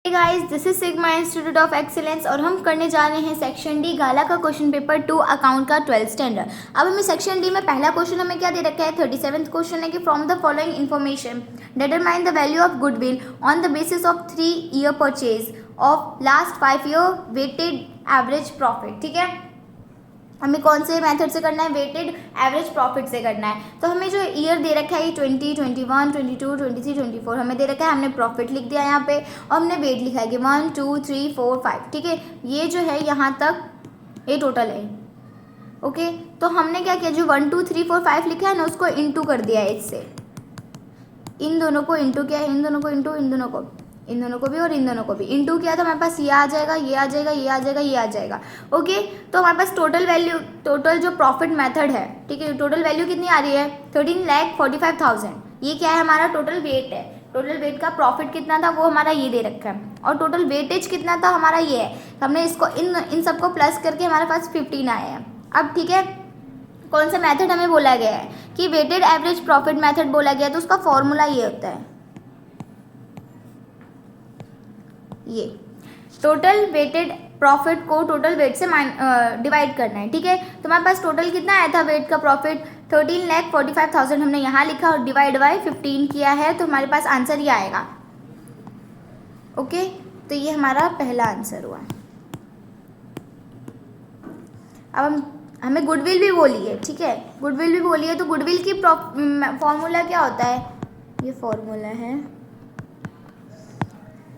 Hey guys, this is Sigma Institute of Excellence और हम करने जा रहे हैं सेक्शन डी गाला का क्वेश्चन पेपर 2 अकाउंट का 12th स्टैंडर्ड। अब हमें सेक्शन डी में पहला क्वेश्चन हमें क्या दे रखा है, 37th क्वेश्चन है कि from the following information determine the value of goodwill on the basis of 3-year purchase of last 5-year weighted average profit. ठीक है, हमें कौन से मेथड से करना है, वेटेड एवरेज प्रॉफिट से करना है। तो हमें जो ईयर दे रखा है ये 20, 21, 22, 23, 24 हमें दे रखा है। हमने प्रॉफिट लिख दिया यहाँ पे और हमने वेट लिखा है कि 1, 2, 3, 4, 5। ठीक है, ये जो है यहाँ तक ये टोटल है। ओके, तो हमने क्या किया, जो 1, 2, 3, 4, 5 लिखा है ना उसको इंटू कर दिया है इससे, इन दोनों को इंटू किया है, इन दोनों को इंटू, इन दोनों को भी और इन दोनों को भी इंटू किया तो हमारे पास ये आ जाएगा, ये आ जाएगा, ये आ जाएगा, ये आ जाएगा। ओके, तो हमारे पास टोटल वैल्यू, टोटल जो प्रॉफिट मेथड है, ठीक है, टोटल वैल्यू कितनी आ रही है 13,45,000। ये क्या है, हमारा टोटल वेट है। टोटल वेट का प्रॉफिट कितना था वो हमारा ये दे रखा है और टोटल वेटेज कितना था हमारा ये है। हमने इसको इन सबको प्लस करके हमारे पास 15 आए हैं। अब ठीक है, कौन सा मेथड हमें बोला गया है कि वेटेड एवरेज प्रॉफिट मेथड बोला गया है, तो उसका फॉर्मूला ये होता है, ये टोटल वेटेड प्रॉफिट को टोटल वेट से डिवाइड करना है। ठीक है, तो हमारे पास टोटल कितना आया था वेट का प्रॉफिट 13,45,000 हमने यहाँ लिखा और डिवाइड बाय 15 किया है, तो हमारे पास आंसर ये आएगा। ओके, तो ये हमारा पहला आंसर हुआ। अब हमें गुडविल भी बोली है। ठीक है, गुडविल भी बोली है, तो गुडविल की फॉर्मूला क्या होता है, ये फॉर्मूला है,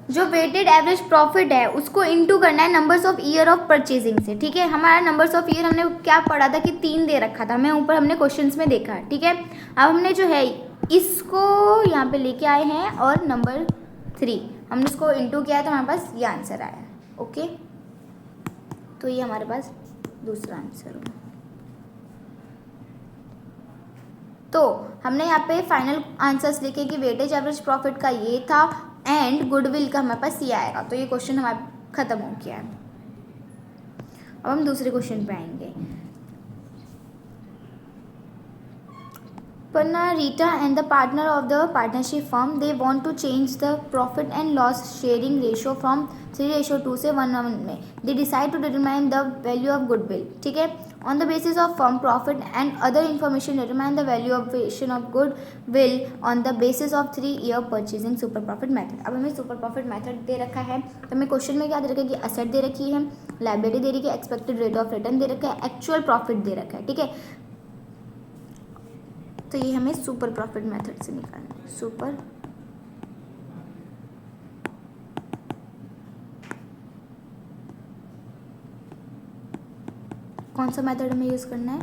जो वेटेड एवरेज प्रॉफिट है उसको इनटू करना है numbers of year of purchasing से। ठीक है, हमारा नंबर्स ऑफ ईयर हमने क्या पढ़ा था कि 3 दे रखा था, हमें ऊपर हमने क्वेश्चंस में देखा। ठीक है, अब हमने जो है इसको यहाँ पे लेके आए हैं और नंबर 3 हमने इसको इनटू किया है तो हमारे पास ये आंसर आया। ओके, तो ये हमारे पास दूसरा आंसर हुआ। तो हमने यहाँ पे फाइनल आंसर्स लिखे कि वेटेज एवरेज प्रॉफिट का ये था एंड गुडविल का हमारे पास ये आएगा। तो ये क्वेश्चन हमारा खत्म हो गया है। अब हम दूसरे क्वेश्चन पे आएंगे। Panna, Rita and the partner of the partnership firm, they want to change the profit and loss sharing ratio from 3:2 से 1:1 में। They decide to determine the value of goodwill. ठीक है, on the basis of firm profit and other information determine the valuation of goodwill on the basis of 3-year purchasing super profit method। अब हमें super profit method दे रखा है, तो हमें question में क्या दे रखा है कि असेट दे रखी है, लाइबिलिटी दे रखी है, एक्सपेक्टेड रेट ऑफ रिटर्न दे रखा है, एक्चुअल प्रॉफिट दे रखा है। ठीक है, तो ये हमें सुपर प्रॉफिट मेथड से निकालना है। सुपर कौन सा मेथड हमें यूज़ करना है,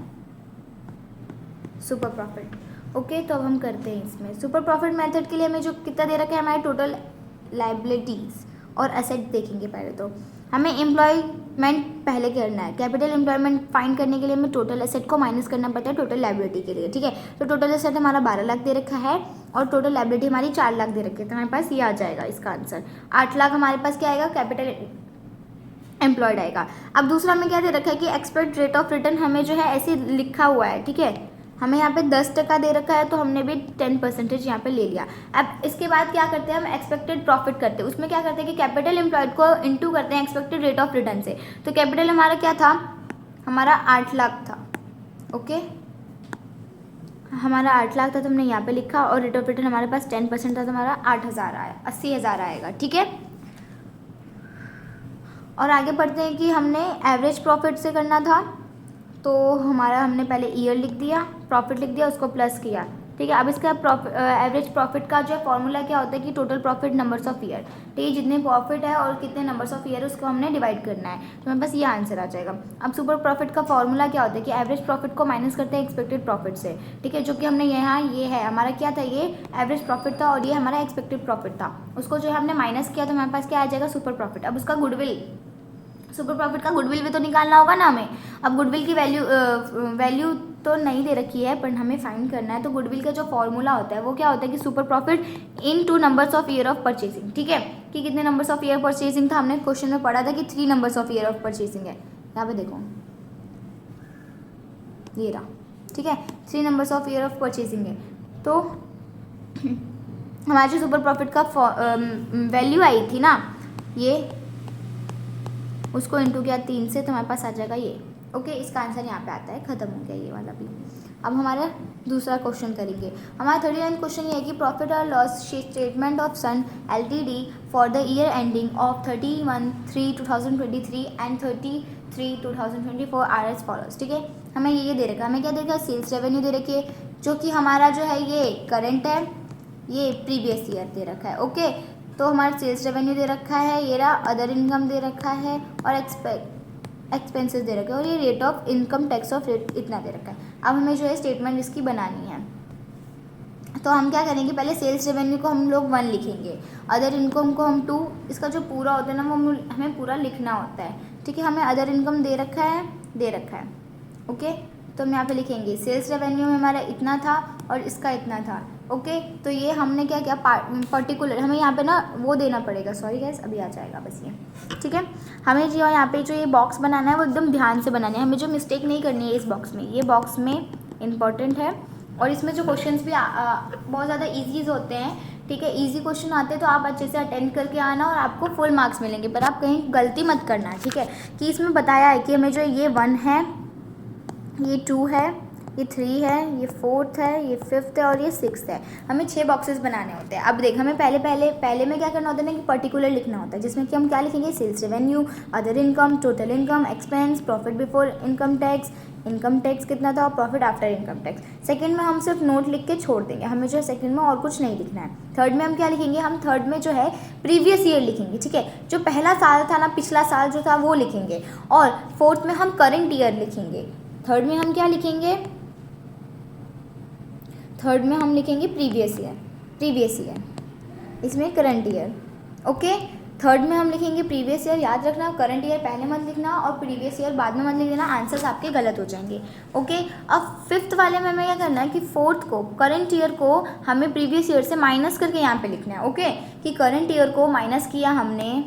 सुपर प्रॉफिट। ओके, तो अब हम करते हैं इसमें सुपर प्रॉफिट मेथड के लिए हमें जो कितना दे रखा है, हमारे टोटल लाइबिलिटीज और असेट देखेंगे। पहले तो हमें एम्प्लॉयमेंट पहले करना है। कैपिटल एम्प्लॉयमेंट फाइंड करने के लिए हमें टोटल असेट को माइनस करना पड़ता है टोटल लाइबिलिटी के लिए। ठीक है, तो टोटल असेट हमारा 12 लाख दे रखा है और टोटल लाइबिलिटी हमारी 4 लाख दे रखी है, तो हमारे पास ये आ जाएगा इसका आंसर। 8 लाख हमारे पास क्या आएगा, कैपिटल एम्प्लॉयड आएगा। अब दूसरा हमें क्या दे रखा है कि एक्सपेक्ट रेट ऑफ रिटर्न हमें जो है ऐसे लिखा हुआ है। ठीक है, हमें यहाँ पे 10% दे रखा है तो हमने भी 10% यहाँ पे ले लिया। अब इसके बाद क्या करते हैं, हम एक्सपेक्टेड प्रॉफिट करते हैं। उसमें क्या करते हैं कि कैपिटल एम्प्लॉयड को इनटू करते हैं एक्सपेक्टेड रेट ऑफ रिटर्न से। तो कैपिटल हमारा क्या था, हमारा 8 लाख था। ओके, हमारा 8 लाख था तो हमने यहाँ पे लिखा और रेट ऑफ रिटर्न हमारे पास 10% था तो हमारा 8,000 आया, 80,000 आएगा। ठीक है, और आगे बढ़ते हैं कि हमने एवरेज प्रॉफिट से करना था, तो हमारा हमने पहले ईयर लिख दिया, प्रॉफिट लिख दिया, उसको प्लस किया। ठीक है, अब इसका एवरेज प्रॉफिट का जो फॉर्मूला क्या होता है कि total profit numbers of year. ठीक है, जितने प्रॉफिट है और कितने नंबर्स ऑफ ईयर उसको हमने डिवाइड करना है, तो हमें बस ये आंसर आ जाएगा। अब सुपर प्रॉफिट का फॉर्मूला क्या होता है कि एवरेज प्रॉफिट को माइनस करते हैं एक्सपेक्टेड प्रॉफिट से। ठीक है, जो कि हमने यहाँ ये है हमारा क्या था, ये एवरेज प्रॉफिट था और ये हमारा एक्सपेक्टेड प्रॉफिट था, उसको जो हमने माइनस किया तो हमारे पास क्या आ जाएगा, सुपर प्रॉफिट। अब उसका गुडविल, सुपर प्रॉफिट का गुडविल भी तो निकालना होगा ना हमें। अब गुडविल की वैल्यू तो नहीं दे रखी है पर हमें फाइंड करना है, तो गुडविल का जो फॉर्मूला होता है वो क्या होता है कि super profit in 2 numbers of year of purchasing. ठीक है, कि कितने नंबर्स ऑफ ईयर परचेसिंग था, हमने क्वेश्चन में पढ़ा था कि 3 numbers of year of purchasing है। यहाँ पे देखो ये रहा। ठीक है, 3 numbers of year of purchasing है, तो हमारी जो सुपर प्रॉफिट का वैल्यू आई थी ना ये उसको इंटू किया 3 से तो हमारे पास आ जाएगा ये। ओके, इसका आंसर यहाँ पे आता है, ख़त्म हो गया ये वाला भी। अब हमारा दूसरा क्वेश्चन करेंगे। हमारा 39 क्वेश्चन ये है कि प्रॉफिट और loss statement of Sun LTD for the year ending of 31/3/2023 and 30/3/2024 are as follows. ठीक है, हमें ये दे रखा है, हमें क्या दे रखा है, सेल्स रेवेन्यू दे रखी है जो कि हमारा जो है ये करंट है, ये प्रीवियस ईयर दे रखा है। ओके, तो हमारा सेल्स रेवेन्यू दे रखा है, ये रहा, अदर इनकम दे रखा है और एक्सपेंसेस दे रखे हैं और ये rate of income tax of rate इतना दे रखा है। अब हमें जो है स्टेटमेंट इसकी बनानी है, तो हम क्या करेंगे, पहले सेल्स रेवेन्यू को हम लोग 1 लिखेंगे, अदर इनकम को हम 2, इसका जो पूरा होता है ना वो हमें पूरा लिखना होता है। ठीक है, हमें अदर इनकम दे रखा है ओके, तो हम यहाँ पे लिखेंगे सेल्स रेवेन्यू में हमारा इतना था और इसका इतना था। ओके, तो ये हमने क्या किया, पर्टिकुलर हमें यहाँ पे ना वो देना पड़ेगा, सॉरी गैस अभी आ जाएगा बस ये। ठीक है, हमें जो यहाँ पे जो ये बॉक्स बनाना है वो एकदम ध्यान से बनाना है, हमें जो मिस्टेक नहीं करनी है इस बॉक्स में, ये बॉक्स में इम्पॉर्टेंट है। और इसमें जो क्वेश्चंस भी बहुत ज़्यादा ईजीज होते हैं। ठीक है, इजी क्वेश्चन आते हैं तो आप अच्छे से अटेंड करके आना और आपको फुल मार्क्स मिलेंगे, पर आप कहीं गलती मत करना। ठीक है, कि इसमें बताया है कि हमें जो ये 1 है, ये 2 है, ये 3 है, ये 4th है, ये 5th है और ये 6th है। हमें 6 बॉक्सेस बनाने होते हैं। अब देख, हमें पहले में क्या करना होता है ना कि पर्टिकुलर लिखना होता है, जिसमें कि हम क्या लिखेंगे, sales revenue, other income, total income, expense, profit before income tax कितना था और profit after income tax. Second में हम सिर्फ नोट लिख के छोड़ देंगे, हमें जो है सेकंड में और कुछ नहीं लिखना है। थर्ड में हम क्या लिखेंगे, हम थर्ड में जो है प्रीवियस ईयर लिखेंगे। ठीक है, जो पहला साल था ना, पिछला साल जो था वो लिखेंगे। और फोर्थ में हम करंट ईयर लिखेंगे। थर्ड में हम क्या लिखेंगे, थर्ड में हम लिखेंगे प्रीवियस ईयर, इसमें करंट ईयर। ओके, थर्ड में हम लिखेंगे प्रीवियस ईयर, याद रखना करंट ईयर पहले मत लिखना और प्रीवियस ईयर बाद में मत लिख देना, आंसर्स आपके गलत हो जाएंगे। ओके, अब फिफ्थ वाले में हमें क्या करना है कि फोर्थ को, करंट ईयर को हमें प्रीवियस ईयर से माइनस करके यहाँ पे लिखना है। ओके, कि करंट ईयर को माइनस किया हमने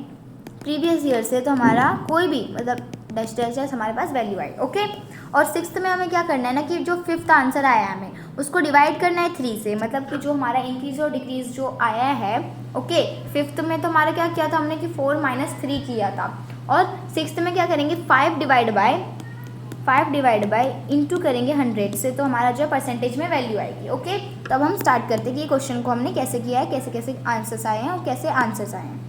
प्रीवियस ईयर से तो हमारा कोई भी मतलब डैश हमारे पास वैल्यू आई। ओके, और सिक्स्थ में हमें क्या करना है ना कि जो फिफ्थ आंसर आया है हमें उसको डिवाइड करना है 3 से, मतलब कि जो हमारा इंक्रीज और डिक्रीज जो आया है। ओके, फिफ्थ में तो हमारा क्या किया था हमने कि 4 - 3 किया था, और सिक्स्थ में क्या करेंगे 5 डिवाइड बाय इंटू करेंगे 100 से, तो हमारा जो परसेंटेज में वैल्यू आएगी। ओके, तो अब हम स्टार्ट करते हैं कि ये क्वेश्चन को हमने कैसे किया है, कैसे कैसे आंसर्स आए हैं और कैसे आंसर्स आए हैं।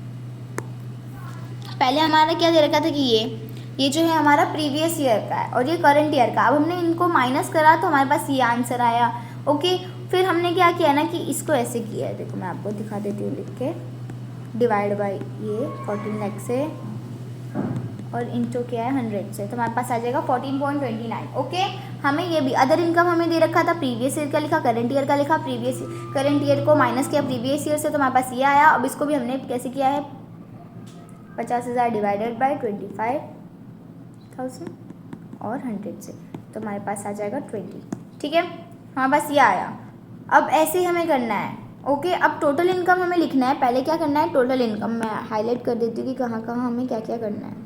पहले हमारा क्या दे रखा था कि ये जो है हमारा प्रीवियस ईयर का है और ये करंट ईयर का। अब हमने इनको माइनस करा तो हमारे पास ये आंसर आया। ओके, फिर हमने क्या किया ना कि इसको ऐसे किया है, देखो मैं आपको दिखा देती हूँ लिख के, डिवाइड बाय ये 14 लाख से और इंटू किया है 100 से, तो हमारे पास आ जाएगा 14.29। ओके, हमें ये भी अदर इनकम हमें दे रखा था, प्रीवियस ईयर का लिखा, करंट ईयर का लिखा, करंट ईयर को माइनस किया प्रीवियस ईयर से, तो हमारे पास ये आया। अब इसको भी हमने कैसे किया है, 50,000 डिवाइडेड बाई 25,000 और 100 से, तो हमारे पास आ जाएगा 20। ठीक है, हमारे पास ये आया। अब ऐसे ही हमें करना है। ओके, अब टोटल इनकम हमें लिखना है। पहले क्या करना है, टोटल इनकम मैं हाईलाइट कर देती हूँ कि कहाँ कहाँ हमें क्या क्या करना है।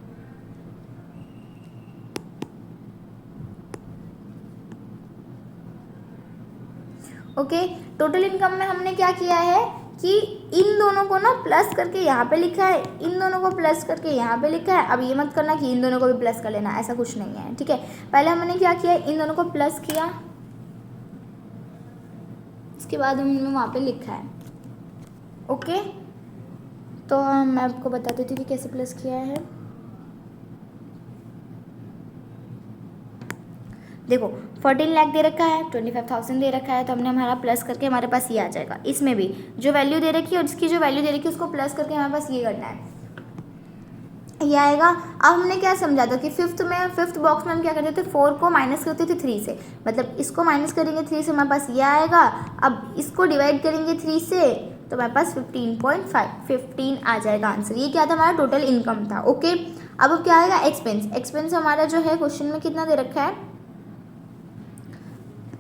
ओके, टोटल इनकम में हमने क्या किया है कि इन दोनों को ना प्लस करके यहाँ पे लिखा है, इन दोनों को प्लस करके यहाँ पे लिखा है। अब ये मत करना कि इन दोनों को भी प्लस कर लेना, ऐसा कुछ नहीं है। ठीक है, पहले हमने क्या किया, इन दोनों को प्लस किया, इसके बाद हमने वहाँ पे लिखा है। ओके, तो मैं आपको बता देती हूँ कि कैसे प्लस किया है। देखो 14 लाख दे रखा है, 25,000 दे रखा है, तो हमने हमारा प्लस करके हमारे पास ये आ जाएगा। इसमें भी जो वैल्यू दे रखी है और इसकी जो वैल्यू दे रखी है उसको प्लस करके हमारे पास ये करना है, ये आएगा। अब हमने क्या समझा था कि फिफ्थ बॉक्स में हम क्या करते थे, 4 को माइनस करते थे 3 से, मतलब इसको माइनस करेंगे 3 से, हमारे पास ये आएगा। अब इसको डिवाइड करेंगे 3 से, तो हमारे पास 15 आ जाएगा आंसर। ये क्या था, हमारा टोटल इनकम था। ओके, अब क्या आएगा, एक्सपेंस हमारा जो है क्वेश्चन में कितना दे रखा है,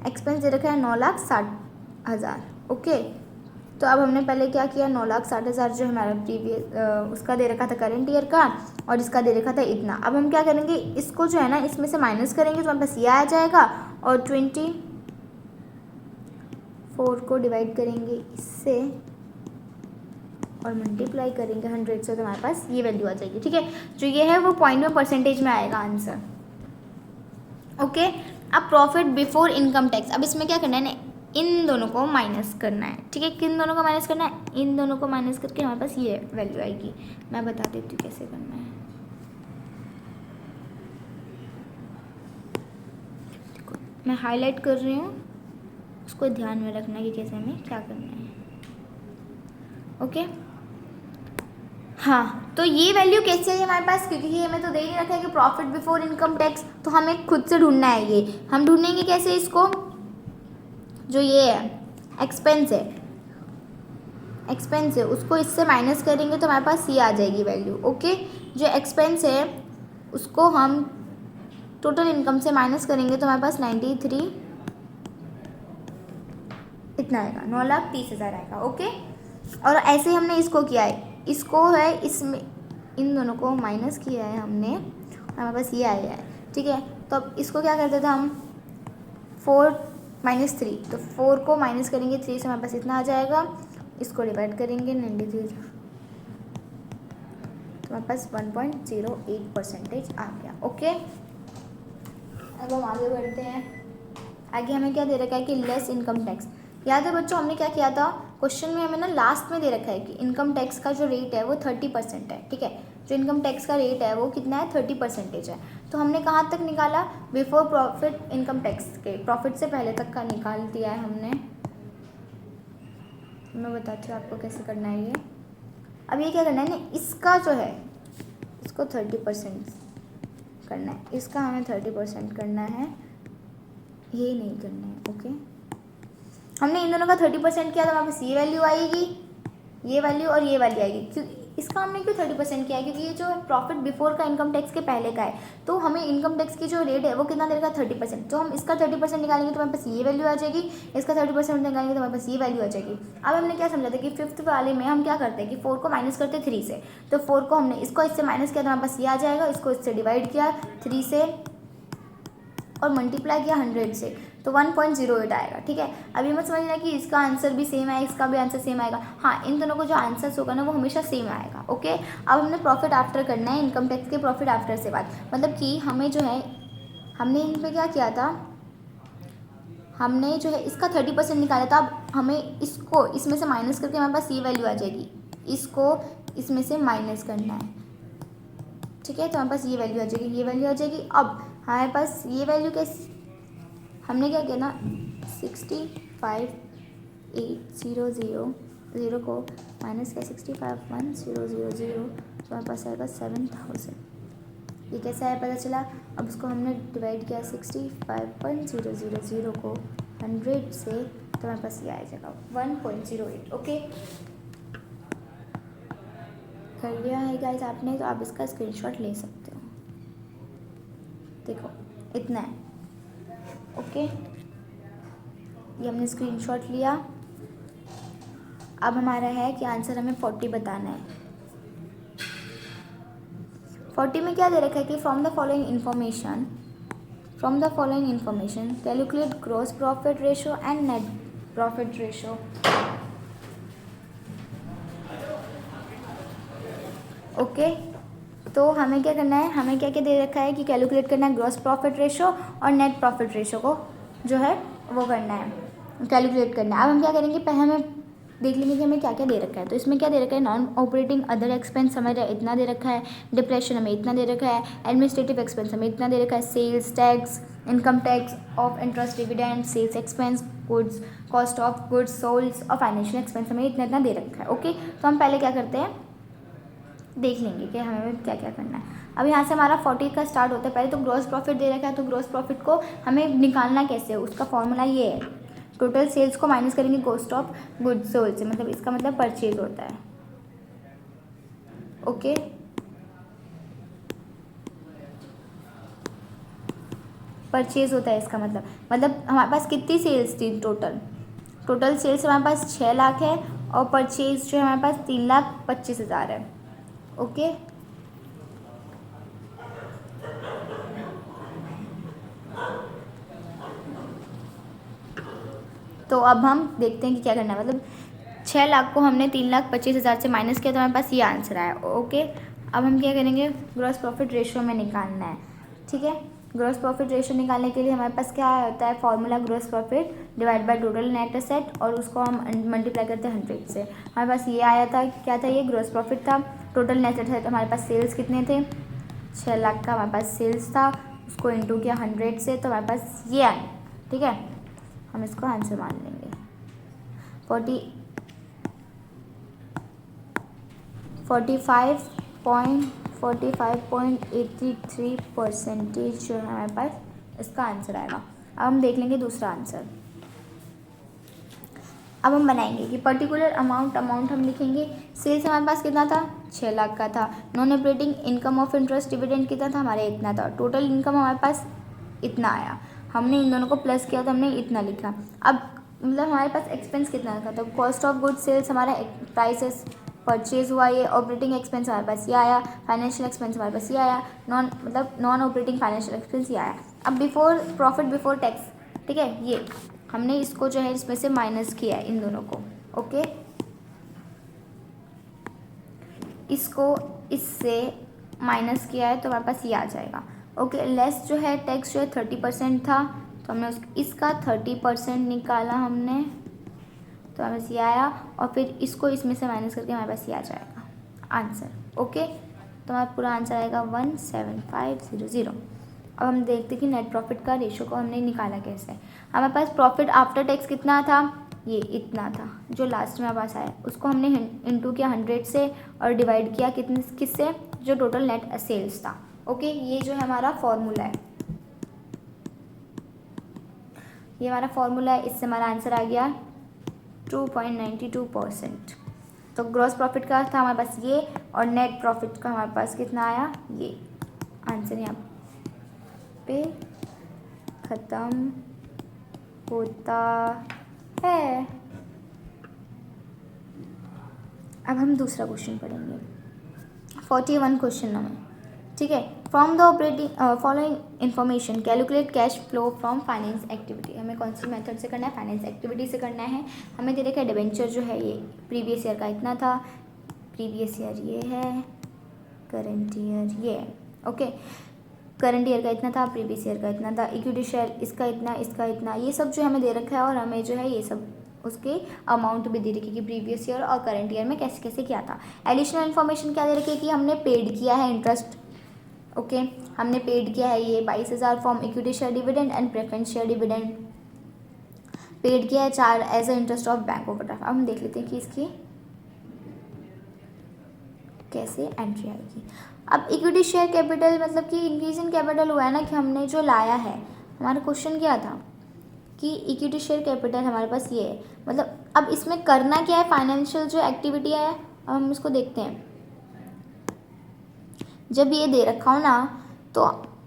एक्सपेंस दे रखा है 9,60,000। ओके, तो अब हमने पहले क्या किया, 9,60,000 जो हमारा प्रीवियस उसका दे रखा था करंट ईयर का, और इसका दे रखा था इतना। अब हम क्या करेंगे, इसको जो है ना इसमें से माइनस करेंगे तो हमारे पास ये आ जाएगा, और 24 को डिवाइड करेंगे इससे और मल्टीप्लाई करेंगे 100 से तो हमारे पास ये वैल्यू आ जाएगी। ठीक है, जो ये है वो पॉइंट में परसेंटेज में आएगा आंसर। ओके, अब प्रॉफिट बिफोर इनकम टैक्स, अब इसमें क्या करना है ना, इन दोनों को माइनस करना है। ठीक है, किन दोनों को माइनस करना है, इन दोनों को माइनस करके हमारे पास ये वैल्यू आएगी। मैं बता देती हूँ कैसे करना है। देखो मैं हाईलाइट कर रही हूँ, उसको ध्यान में रखना कि कैसे हमें क्या करना है। ओके, हाँ, तो ये वैल्यू कैसे है हमारे पास, क्योंकि ये हमें तो दे ही नहीं रखा है कि प्रॉफिट बिफोर इनकम टैक्स, तो हमें खुद से ढूंढना है। ये हम ढूंढेंगे कैसे इसको, जो ये है एक्सपेंस है उसको इससे माइनस करेंगे तो हमारे पास ये आ जाएगी वैल्यू। ओके, जो एक्सपेंस है उसको हम टोटल इनकम से माइनस करेंगे तो हमारे पास 93 इतना आएगा, 9,30,000 आएगा। ओके, और ऐसे ही हमने इसको किया है, इसको है इसमें इन दोनों को माइनस किया है हमने, हमारे पास ये आया है। ठीक है, तो अब इसको क्या करते थे हम, 4 - 3, तो 4 को माइनस करेंगे 3 से हमारे पास इतना आ जाएगा, इसको डिवाइड करेंगे 93 तो हमारे पास 1.08% आ गया। ओके, अब हम आगे बढ़ते हैं। आगे हमें क्या दे रखा है कि लेस इनकम टैक्स। याद है बच्चों हमने क्या किया था, क्वेश्चन में हमें ना लास्ट में दे रखा है कि इनकम टैक्स का जो रेट है वो 30% है। ठीक है, जो इनकम टैक्स का रेट है वो कितना है, 30% है। तो हमने कहाँ तक निकाला, बिफोर प्रॉफिट इनकम टैक्स के, प्रॉफिट से पहले तक का निकाल दिया है हमने। मैं बताती हूँ आपको कैसे करना है ये। अब ये क्या करना है ना, इसका जो है इसको 30% करना है, इसका हमें 30% करना है, ये नहीं करना है। ओके, हमने इन दोनों का 30% किया तो हमारे पास ये वैल्यू आएगी, ये वैल्यू और ये वैल्यू आएगी। क्यों इसका हमने क्यों 30% किया है, क्योंकि ये जो प्रॉफिट बिफोर का इनकम टैक्स के पहले का है, तो हमें इनकम टैक्स की जो रेट है वो कितना देगा, 30%। तो हम इसका 30% निकालेंगे तो हमारे पास ये वैल्यू आ जाएगी, इसका 30% निकालेंगे तो हमारे पास ये वैल्यू आ जाएगी। अब हमने क्या समझा था कि फिफ्थ वाले में हम क्या करते हैं कि 4 को माइनस करते 3 से, तो 4 को हमने इसको इससे माइनस किया तो हमारे पास ये आ जाएगा, इसको इससे डिवाइड किया 3 से और मल्टीप्लाई किया 100 से, तो 1.08 आएगा। ठीक है, अभी मत समझना कि इसका आंसर भी सेम है, इसका भी आंसर सेम आएगा। हाँ, इन दोनों को जो आंसर्स होगा ना वो हमेशा सेम आएगा। ओके, अब हमने प्रॉफिट आफ्टर करना है, इनकम टैक्स के प्रॉफिट आफ्टर से बात, मतलब कि हमें जो है, हमने इन पर क्या किया था, हमने जो है इसका 30% निकाला था। अब हमें इसको इसमें से माइनस करके हमारे पास ये वैल्यू आ जाएगी, इसको इसमें से माइनस करना है। ठीक है, तो हमारे पास ये वैल्यू आ जाएगी, ये वैल्यू आ जाएगी। अब हमारे पास ये वैल्यू कैसे, हमने क्या किया ना, 65,800 को माइनस किया 65,1000, तो हमारे पास आएगा 7,000। ये कैसे आया पता चला, अब उसको हमने डिवाइड किया 65,1000 को 100 से, तो हमारे पास ये आ जाएगा 1.08। ओके, कर लिया है गाइस आपने, तो आप इसका स्क्रीनशॉट ले सकते हो। देखो इतना है। ओके, ये हमने स्क्रीनशॉट लिया। अब हमारा है कि आंसर हमें 40 बताना है। 40 में क्या दे रखा है कि from the following information calculate gross profit ratio and net profit ratio. Okay, तो हमें क्या करना है, हमें क्या क्या दे रखा है कि कैलकुलेट करना है ग्रॉस प्रॉफिट रेशो और नेट प्रॉफिट रेशो को जो है वो करना है, कैलकुलेट करना है। अब हम क्या करेंगे, पहले हमें देख लेंगे कि हमें क्या क्या दे रखा है। तो इसमें क्या दे रखा है, नॉन ऑपरेटिंग अदर एक्सपेंस हमें इतना दे रखा है, डिप्रेशन हमें इतना दे रखा है, एडमिनिस्ट्रेटिव एक्सपेंस हमें इतना दे रखा है, sales tax, income tax of interest dividend, sales expense, goods cost of goods sold और फाइनेंशियल एक्सपेंस हमें इतना इतना दे रखा है। ओके, तो हम पहले क्या करते हैं, देख लेंगे कि हमें क्या क्या करना है। अब यहाँ से हमारा 40 का स्टार्ट होता है। पहले तो ग्रॉस प्रॉफिट दे रखा है, तो ग्रॉस प्रॉफिट को हमें निकालना कैसे है, उसका फॉर्मूला ये है, टोटल सेल्स को माइनस करेंगे कॉस्ट ऑफ गुड्स सोल्ड से, मतलब इसका मतलब परचेज होता है। ओके, परचेज होता है इसका मतलब हमारे पास कितनी सेल्स थी, टोटल सेल्स हमारे पास 6 लाख है और परचेज जो है हमारे पास 3,25,000 है। ओके, तो अब हम देखते हैं कि क्या करना है, मतलब 6,00,000 को हमने 3,25,000 से माइनस किया तो हमारे पास ये आंसर आया। ओके, अब हम क्या करेंगे, ग्रॉस प्रॉफिट रेशियो में निकालना है। ठीक है, ग्रॉस प्रॉफिट रेशियो निकालने के लिए हमारे पास क्या होता है formula, gross profit divide by total net asset, और उसको हम मल्टीप्लाई करते हैं 100 से। हमारे पास ये आया था, क्या था ये, ग्रॉस प्रॉफिट था। टोटल नेट एसेट हमारे पास सेल्स कितने थे, 6,00,000 का हमारे पास सेल्स था, उसको इंटू किया 100 से तो हमारे पास ये आया। ठीक है, हम इसको आंसर मान लेंगे। 45.83% जो है हमारे पास इसका आंसर आएगा। अब हम देख लेंगे दूसरा आंसर। अब हम बनाएंगे कि पर्टिकुलर अमाउंट हम लिखेंगे। सेल्स हमारे पास कितना था, 6,00,000 का था। Non operating income of interest dividend कितना था, हमारे इतना था। टोटल इनकम हमारे पास इतना आया। हमने इन दोनों को प्लस किया तो हमने इतना लिखा। अब मतलब हमारे पास एक्सपेंस कितना था, तो कॉस्ट ऑफ गुड्स सेल्स हमारा प्राइसेस परचेज हुआ, ये ऑपरेटिंग एक्सपेंस हमारे पास ये आया, फाइनेंशियल एक्सपेंस हमारे पास ये आया, नॉन ऑपरेटिंग फाइनेंशियल एक्सपेंस ये आया। अब बिफोर प्रॉफिट बिफोर टैक्स, ठीक है, ये हमने इसको जो है इसमें से माइनस किया है इन दोनों को। ओके, इसको इससे माइनस किया है तो हमारे पास ये आ जाएगा। ओके, लेस जो है टैक्स जो है 30% था तो हमने इसका 30% निकाला हमने तो हमें ये आया, और फिर इसको इसमें से माइनस करके हमारे पास ये आ जाएगा आंसर। ओके, तो हमारा पूरा आंसर आएगा 17500। अब हम देखते हैं कि नेट प्रॉफिट का रेशियो को हमने निकाला कैसे। हमारे पास प्रॉफिट आफ्टर टैक्स कितना था, ये इतना था जो लास्ट में हमारे पास आया, उसको हमने इंटू किया 100 से और डिवाइड किया किससे, जो टोटल नेट सेल्स था। ओके, ये जो है हमारा फॉर्मूला है, ये हमारा फॉर्मूला है, इससे हमारा आंसर आ गया 2.92%। तो ग्रॉस प्रॉफिट का था हमारे पास ये, और नेट प्रॉफिट का हमारे पास कितना आया, ये आंसर यहाँ पे ख़त्म होता है। अब हम दूसरा क्वेश्चन पढ़ेंगे, 41 क्वेश्चन नंबर। ठीक है, from the operating following information calculate cash flow from finance activity. हमें कौन सी मेथड से करना है, फाइनेंस एक्टिविटी से करना है। हमें दे रखा है डिबेंचर जो है ये प्रीवियस ईयर का इतना था, प्रीवियस ईयर ये है, करंट ईयर ये है। ओके, करंट ईयर का इतना था, प्रीवियस ईयर का इतना था, इक्विटी शेयर इसका इतना, इसका इतना, ये सब जो हमें दे रखा है, और हमें जो है ये सब उसके अमाउंट भी दे रखी है कि प्रीवियस ईयर और करंट ईयर में कैसे कैसे किया था। एडिशनल इन्फॉर्मेशन क्या दे रखी है कि हमने पेड किया है इंटरेस्ट। ओके, हमने पेड किया है ये 22,000 from equity share dividend and preference share dividend, paid किया है 4 as a interest of bank overdraft. अब हम देख लेते हैं कि इसकी कैसे एंट्री आएगी। अब इक्विटी शेयर कैपिटल मतलब कि इंक्रीज इन कैपिटल हुआ है ना, कि हमने जो लाया है, हमारा क्वेश्चन क्या था कि इक्विटी शेयर कैपिटल हमारे पास ये है, मतलब अब इसमें करना क्या है, फाइनेंशियल जो एक्टिविटी है। अब हम इसको देखते हैं, जब ये दे रखा हो ना तो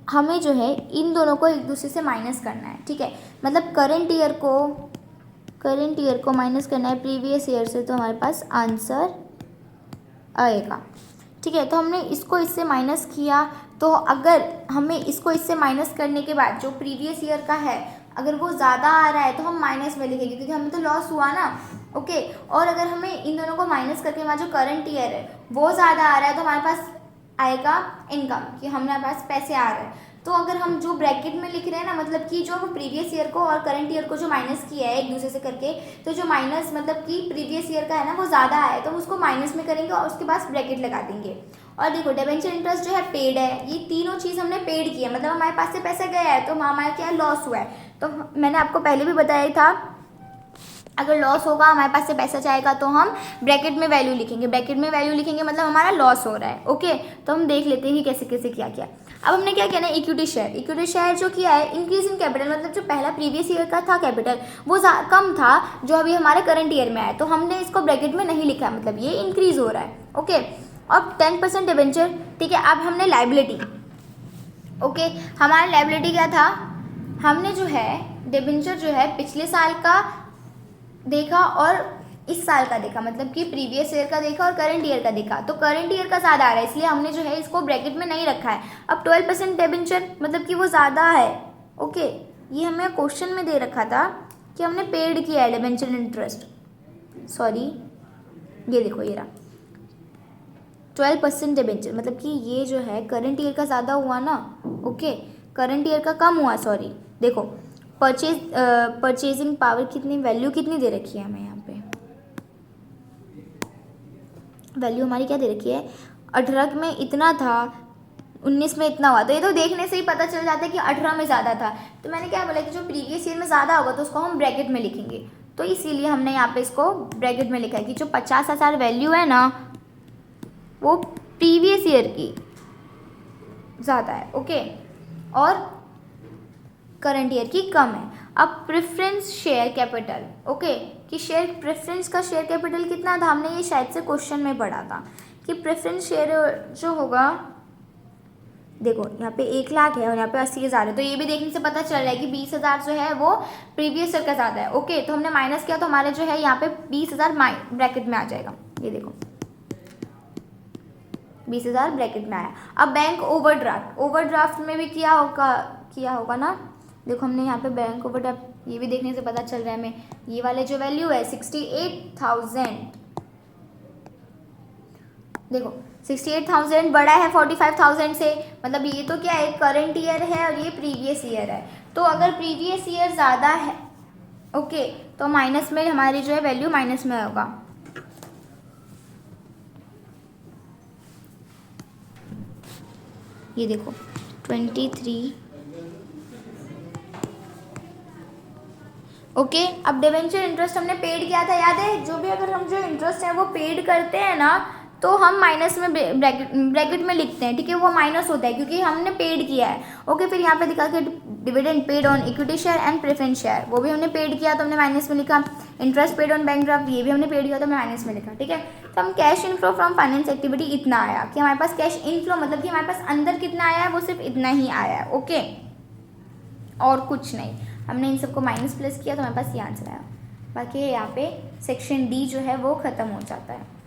हमें जो है इन दोनों को एक दूसरे से माइनस करना है। ठीक है, मतलब करंट ईयर को माइनस करना है प्रीवियस ईयर से, तो हमारे पास आंसर आएगा। ठीक है, तो हमने इसको इससे माइनस किया, तो अगर हमें इसको इससे माइनस करने के बाद जो प्रीवियस ईयर का है अगर वो ज़्यादा आ रहा है तो हम माइनस में लिखेंगे, क्योंकि हमें तो लॉस हुआ ना। ओके, और अगर हमें इन दोनों को माइनस करके हमारा जो करंट ईयर है वो ज़्यादा आ रहा है तो हमारे पास आएगा इनकम, कि हमारे पास पैसे आ रहे हैं। तो अगर हम जो ब्रैकेट में लिख रहे हैं ना, मतलब कि जो प्रीवियस ईयर को और करंट ईयर को जो माइनस किया है एक दूसरे से करके, तो जो माइनस मतलब कि प्रीवियस ईयर का है ना वो ज़्यादा है, तो उसको माइनस में करेंगे और उसके पास ब्रैकेट लगा देंगे। और देखो डिबेंचर इंटरेस्ट जो है पेड है, ये तीनों चीज़ हमने पेड की है, मतलब हमारे पास से पैसा गया है तो हमारा क्या लॉस हुआ है। तो मैंने आपको पहले भी बताया था, अगर लॉस होगा हमारे पास से पैसा जाएगा तो हम ब्रैकेट में वैल्यू लिखेंगे, ब्रैकेट में वैल्यू लिखेंगे मतलब हमारा लॉस हो रहा है। ओके, तो हम देख लेते हैं कि कैसे कैसे क्या किया। अब हमने क्या किया ना, इक्विटी शेयर जो किया है इंक्रीज इन कैपिटल, मतलब जो पहला प्रीवियस ईयर का था कैपिटल वो कम था जो अभी हमारे करंट ईयर में आया, तो हमने इसको ब्रैकेट में नहीं लिखा, मतलब ये इंक्रीज हो रहा है। ओके, अब 10% डिबेंचर। ठीक है, अब हमने लाइबिलिटी। ओके, हमारा लाइबिलिटी क्या था, हमने जो है डिबेंचर जो है पिछले साल का देखा और इस साल का देखा, मतलब कि प्रीवियस ईयर का देखा और करंट ईयर का देखा, तो करंट ईयर का ज़्यादा आ रहा है इसलिए हमने जो है इसको ब्रैकेट में नहीं रखा है। अब 12% डिबेंचर मतलब कि वो ज़्यादा है। ओके, ये हमें क्वेश्चन में दे रखा था कि हमने पेड किया है डिबेंचर इंटरेस्ट, सॉरी ये देखो ये रहा 12% डिबेंचर, मतलब कि ये जो है करंट ईयर का ज़्यादा हुआ ना, ओके, करंट ईयर का कम हुआ, सॉरी। देखो परचेजिंग पावर कितनी, वैल्यू कितनी दे रखी है हमें यहाँ पे, वैल्यू हमारी क्या दे रखी है, 18 में इतना था, 19 में इतना हुआ। तो ये तो देखने से ही पता चल जाता है कि 18 में ज़्यादा था। तो मैंने क्या बोला कि जो प्रीवियस ईयर में ज़्यादा होगा तो उसको हम ब्रैकेट में लिखेंगे, तो इसीलिए हमने यहाँ पे इसको ब्रैकेट में लिखा है कि जो 50,000 वैल्यू है ना वो प्रीवियस ईयर की ज़्यादा है, ओके, और करंट ईयर की कम है। अब प्रेफरेंस शेयर कैपिटल, ओके, कि शेयर प्रेफरेंस का शेयर कैपिटल कितना था, हमने ये शायद से क्वेश्चन में पढ़ा था कि प्रेफरेंस शेयर जो होगा, देखो यहाँ पे 1 लाख है और यहाँ पे 80,000 है, तो ये भी देखने से पता चल रहा है कि 20,000 जो है वो प्रीवियस ईयर का ज़्यादा है, ओके। तो हमने माइनस किया तो हमारे जो है यहाँ पे 20,000 ब्रैकेट में आ जाएगा, ये देखो 20,000 ब्रैकेट में आया। अब बैंक ओवरड्राफ्ट, ओवरड्राफ्ट में भी किया होगा ना, देखो हमने यहाँ पे बैंक ओवरड्राफ्ट, ये भी देखने से पता चल रहा है हमें, ये वाले जो वैल्यू है 68,000, देखो 68,000 बड़ा है 45,000 से, मतलब ये तो क्या है, करंट ईयर है और ये प्रीवियस ईयर है। तो अगर प्रीवियस ईयर ज़्यादा है, ओके, तो माइनस में हमारी जो है वैल्यू माइनस में होगा। ये देखो 23, ओके। अब डिवेंचर इंटरेस्ट हमने पेड किया था, याद है, जो भी अगर हम जो इंटरेस्ट है वो पेड करते हैं ना तो हम माइनस में ब्रैकेट में लिखते हैं, ठीक है, वो माइनस होता है क्योंकि हमने पेड किया है, ओके। फिर यहाँ पे दिखा कि dividend paid on equity share and preference share, वो भी हमने पेड किया तो हमने माइनस में लिखा। Interest paid on bank draft, ये भी हमने पेड किया तो हमने माइनस में लिखा, ठीक है। तो हम cash inflow from finance activity इतना आया कि हमारे पास कैश इनफ्लो, मतलब कि हमारे पास अंदर कितना आया है वो सिर्फ इतना ही आया है, ओके, और कुछ नहीं। हमने इन सबको माइनस प्लस किया तो हमारे पास ये आंसर आया। बाकी यहाँ पे सेक्शन डी जो है वो ख़त्म हो जाता है।